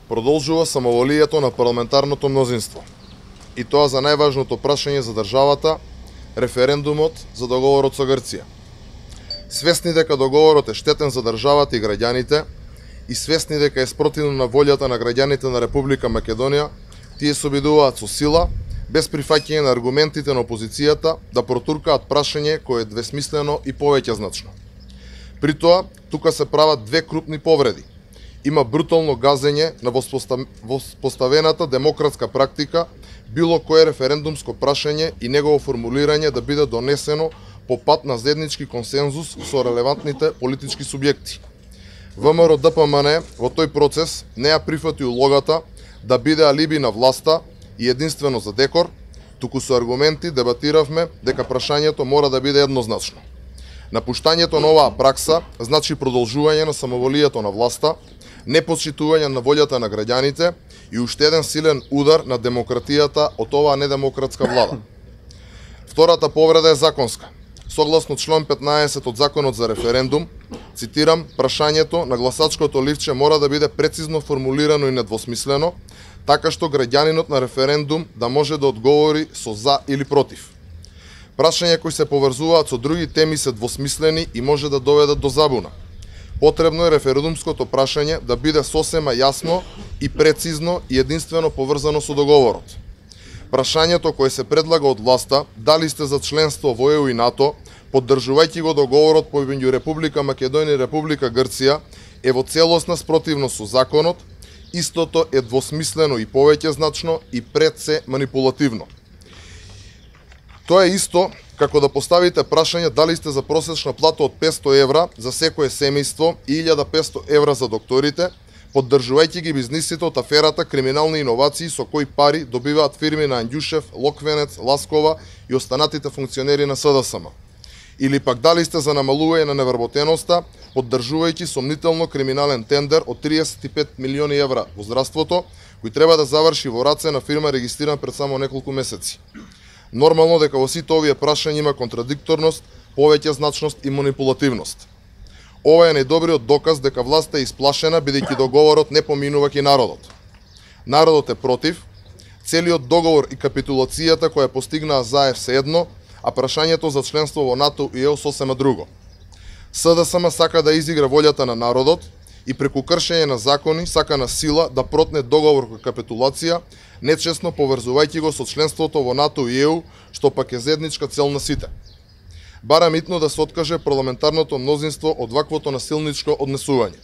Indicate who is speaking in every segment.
Speaker 1: Продолжува самоволието на парламентарното мнозинство. И тоа за најважното прашање за државата, референдумот за договорот со Грција. Свесни дека договорот е штетен за државата и граѓаните и свесни дека е спротивно на волјата на граѓаните на Република Македонија, тие се обидуваат со сила, без прифаќање на аргументите на опозицијата, да протуркаат прашање кое е двесмислено и повеќе значно. При тоа, тука се прават две крупни повреди. Има брутално газење на воспоставената демократска практика било кое референдумско прашање и негово формулирање да биде донесено по пат на заеднички консензус со релевантните политички субјекти. ВМРО-ДПМН во тој процес не ја прифати улогата да биде алиби на власта и единствено за декор, туку со аргументи дебатиравме дека прашањето мора да биде еднозначно. Напуштањето на оваа пракса значи продолжување на самоволието на власта, непочитување на волјата на граѓаните и уште еден силен удар на демократијата од оваа недемократска влада. Втората повреда е законска. Согласно член 15 од Законот за референдум, цитирам, прашањето на гласачкото ливче мора да биде прецизно формулирано и недвосмислено, така што граѓанинот на референдум да може да одговори со за или против. Прашања кои се поврзуваат со други теми се двосмислени и може да доведат до забуна. Потребно е референдумското прашање да биде сосема јасно и прецизно и единствено поврзано со договорот. Прашањето кое се предлага од власта, дали сте за членство во ЕУ и НАТО, поддржувајќи го договорот помеѓу Република Македонија и Република Грција, е во целосна спротивност со законот, истото е двосмислено и повеќе значно и пред се манипулативно. Тоа е исто како да поставите прашање дали сте за просечна плата од 500 евра за секое семејство и 1500 евра за докторите, поддржувајќи ги бизнисите од аферата криминални иновации со кои пари добиваат фирми на Андјушев, Локвенец, Ласкова и останатите функционери на СДСМ. Или пак дали сте за намалување на невработеноста, поддржувајќи сомнително криминален тендер од 35 милиони евра во здравството, кој треба да заврши во раце на фирма регистрирана пред само неколку месеци. Нормално дека во сите овие прашања има контрадикторност, повеќе значност и манипулативност. Ова е најдобриот доказ дека власта е исплашена бидејќи договорот не поминува ки народот. Народот е против, целиот договор и капитулацијата која постигнаа заев се едно, а прашањето за членство во НАТО и ЕУ сосема друго. СДСМ сака да изигра волјата на народот и преку кршење на закони сака на сила да протне договор кој капитулација, нечесно поврзувајќи го со членството во НАТО и ЕУ, што пак е заедничка цел на сите. Барам итно да се откаже парламентарното мнозинство од ваквото насилничко однесување.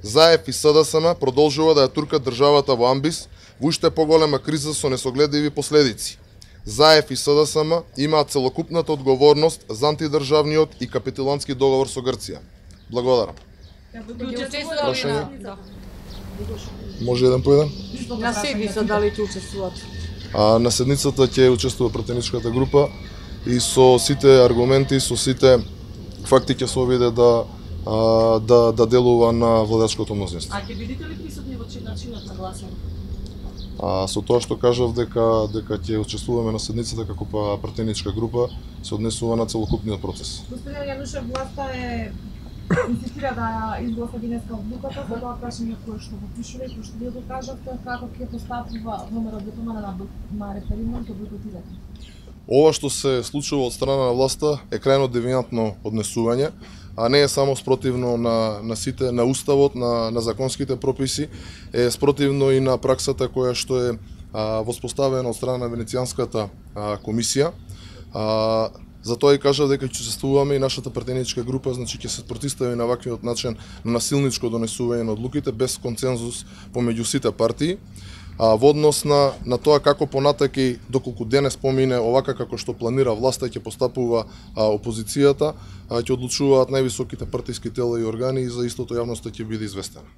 Speaker 1: ЗАЕФ и СДСМ продолжува да ја туркат државата во амбис, во уште поголема криза со несогледливи последици. ЗАЕФ и СДСМ имаат целокупната одговорност за антидржавниот и капитулантски договор со Грција. Благодарам. Прашање? Може еден по еден?
Speaker 2: На седница дали ќе учествуват?
Speaker 1: На седницата ќе учествува пратеничката група и со сите аргументи, со сите факти ќе се обиде да делува на владачкото мнозинство.
Speaker 2: А ќе бидете ли присутни во начинот на гласање?
Speaker 1: Со тоа што кажав дека ќе учествуваме на седницата како пратеничка група, се однесува на целокупниот процес.
Speaker 3: Господин Јанушев, власта инсистира да изгласа денеска одлуката за тоа прашање кое што го пишува и кое што вие го кажавте, како ќе постапува ВМРО-ДПМН на референдум, ќе бойкотирате.
Speaker 1: Ова што се случува од страна на власта е крајно девијантно однесување, а не е само спротивно на сите, на уставот, на законските прописи, е спротивно и на праксата која што е воспоставена од страна на Венецијанската комисија. Затоа и кажав дека ќе учествуваме и нашата пратеничка група, значи ќе се протистави на ваквиот начин на насилничко донесување на одлуките без консензус помеѓу сите партии. Во однос на тоа како понатаки, доколку денес помине овака како што планира власта ќе постапува опозицијата, ќе одлучуваат највисоките партиски тела и органи и за истото јавноста ќе биде известено.